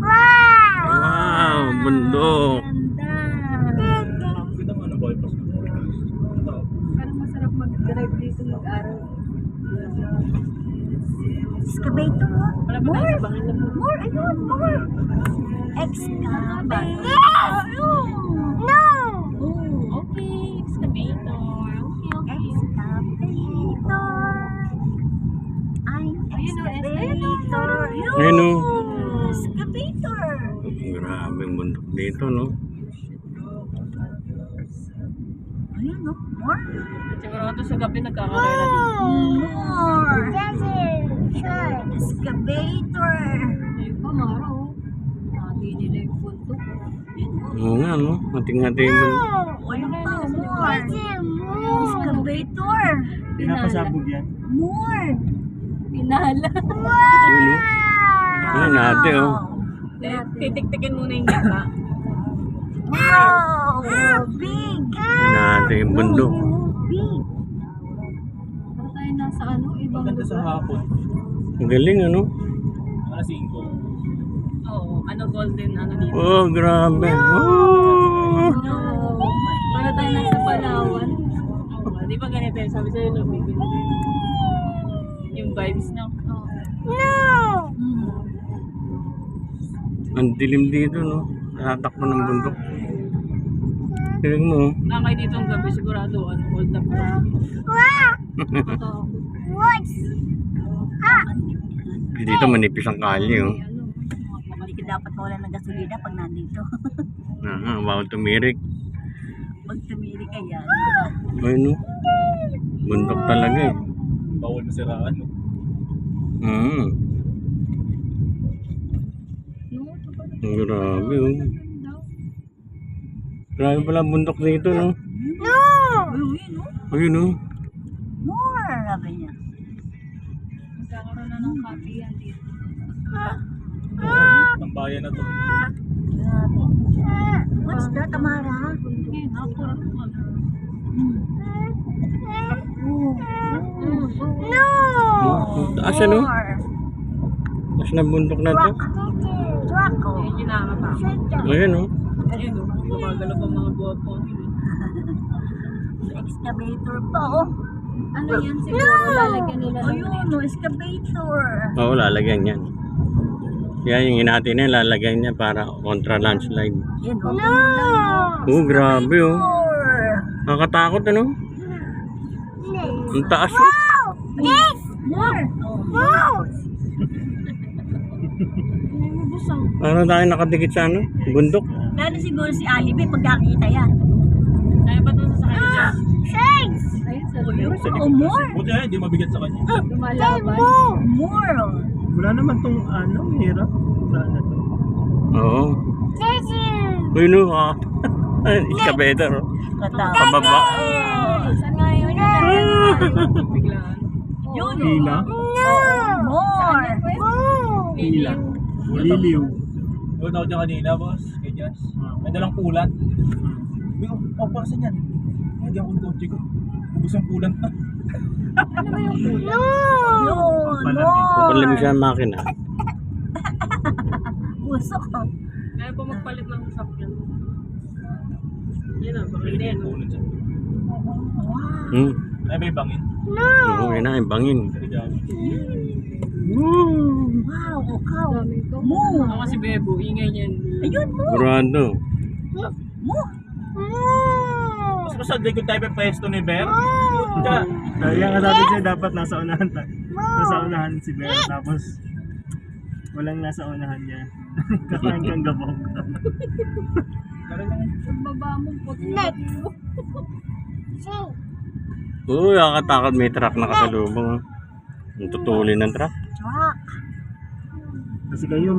Wow, bundok. Parang masarap mag-drive dito mag-araw. Excavator. Wala ba tayo sa bangin na po? More, ayun, more. Excavator. No. Oh, okay. Excavator. Okay. Excavator. I'm excavator. Ayun o. Excavator. Grabe ang bundok dito, no? Ayun, no? More. Siguro ito sa gabi nagkakarera dito. More. Excavator. Ayun pa, Maro. Hindi nila yung punto. Oo nga, no? Mating-hati yung bundok. Ayun pa, more. Excavator. Pinapasabog yan. More. Pinala. Ayun, no? Ayun, ate, oh. Titik-tikin muna yung gata. Wow. Big. Ayun, ate yung bundok. Big. Para tayo nasa ano, ibang Maganda sa lugar. hapon. Ang galing, ano? Alas 5. Oo, ano golden, ano dito. Oh, grabe. Oh. No. Para tayo nasa Palawan. Oo, di ba ganito yun? Sabi sa'yo, lumigil. Yung vibes na. Oo. No. Ang dilim dito, no? Natatakbo ng bundok. Tingnan mo. Nakakay dito ang gabi, sigurado, ano, hold up. Wow. Nakakatakot. What's Dito manipis ang kalye, oh. Ano, Hindi ka dapat wala ng gasolina pag nandito. Bawal tumirik. Pag tumili ka yan. Ayun, no? Bundok talaga, eh. Bawal masiraan. No? Mm. no, ito pa rin. Ang grabe, oh. Grabe pala bundok dito, no? No! Ayun, no? Ayun, no? More, sabi niya. Magkakaroon na ng copy yan dito. Ang bayan na to. Grabe. What's that, Amara? Hindi, nakurat mo. No! Taas, ano? More. Taas na bundok na to. Truck, oh. Ayun yung nakakatakot. Ayun, no? Ayun, no? Gumagalaw pa mga buwan po. Excavator pa, oh. Ano yan? Siguro lalagyan nila ng Ayun, no, excavator. Oo, lalagyan yan. Kaya yung hinati na yan, lalagyan niya para kontra landslide. Yan, oh. No! Oh, grabe, oh. More. Nakakatakot, ano? Ang taas, oh. Yes! More! More! busang. Parang tayo nakadikit sa ano? Bundok. Lalo siguro si Alibi pag nakita yan. Kaya ba ito sa kanya dyan? Thanks! Ayun, sa Sa likod. likod Oh, more. kasi. Buti ay, hindi mabigat sa kanya. Lumalaban. More! Wala naman tong ano, hirap. Wala na to. Oo. Uy, no, ah. Excavator, oh. Pababa. Saan nga yun? Biglaan. Yun! Hila. More! Hila. Liliw. Huwag ako dyan kanina, boss. Kay Jazz. May dalang pulan. Sabi ko, papasan yan. Hindi ako ng kotse ko. Ubus ang pulan pa. Ano ba yung kulang? Yun! Papalim siya ang makina. Usok. Kaya po magpalit ng sasakyan. Yan o, bakit na yan. Pulan siya. Hmm. Ay, may bangin. Oo, yun na, yung bangin. Kay Jazz. Wow! Ukaw! Daming ko. Moo! Ako si Bebo, ingay niyan. Ayun mo! Burado. Mo! Mas masad, likod tayo pa pwesto ni Ber. Kaya nga sabi siya dapat nasa unahan nasa unahan si Bear tapos walang nasa unahan niya. Kakain kang gabok. Pagbaba mo, puti. Oo, nakakatakot, may truck na kasalubong. Ang tutulin ng truck. Truck! Kasi kayo